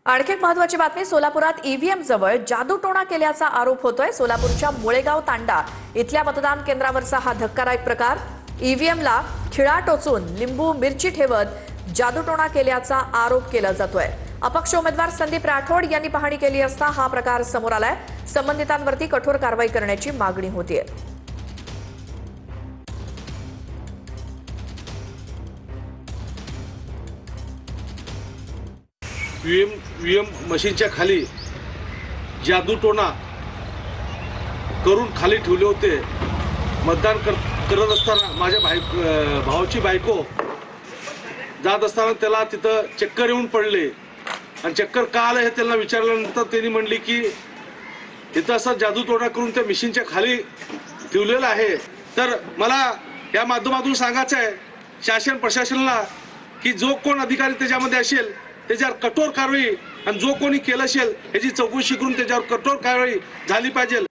आणखी एक महत्त्वाची बातमी, सोलापुरात ईव्हीएम जवळ जादूटोणा केल्याचा आरोप होतोय। सोलापूरच्या मुळेगाव तांडा इथल्या मतदान केंद्रावरचा हा धक्कादायक प्रकार। ईव्हीएमला खिळा टोचून लिंबू मिरची ठेवत जादूटोणा केल्याचा आरोप केला जातोय। अपक्ष उमेदवार संदीप राठोड यांनी पाहणी केली असता हा प्रकार समोर आलाय। संबंधितांवरती कठोर कारवाई करण्याची मागणी होतीये। ईव्हीएम मशीनच्या खाली जादूटोणा करून खाली ठेवले होते। मतदान करत असताना माझ्या भावाची बायको जात असताना त्याला तिथं चक्कर येऊन पडले आणि चक्कर का आलं हे त्यांना विचारल्यानंतर त्यांनी म्हणली की तिथं असं जादूटोणा करून त्या मशीनच्या खाली ठेवलेलं आहे। तर मला या माध्यमातून सांगायचं आहे शासन प्रशासनाला की जो कोण अधिकारी त्याच्यामध्ये असेल त्याच्यावर कठोर कारवाई आणि जो कोणी केलं असेल याची चौकशी करून त्याच्यावर कठोर कारवाई झाली पाहिजे।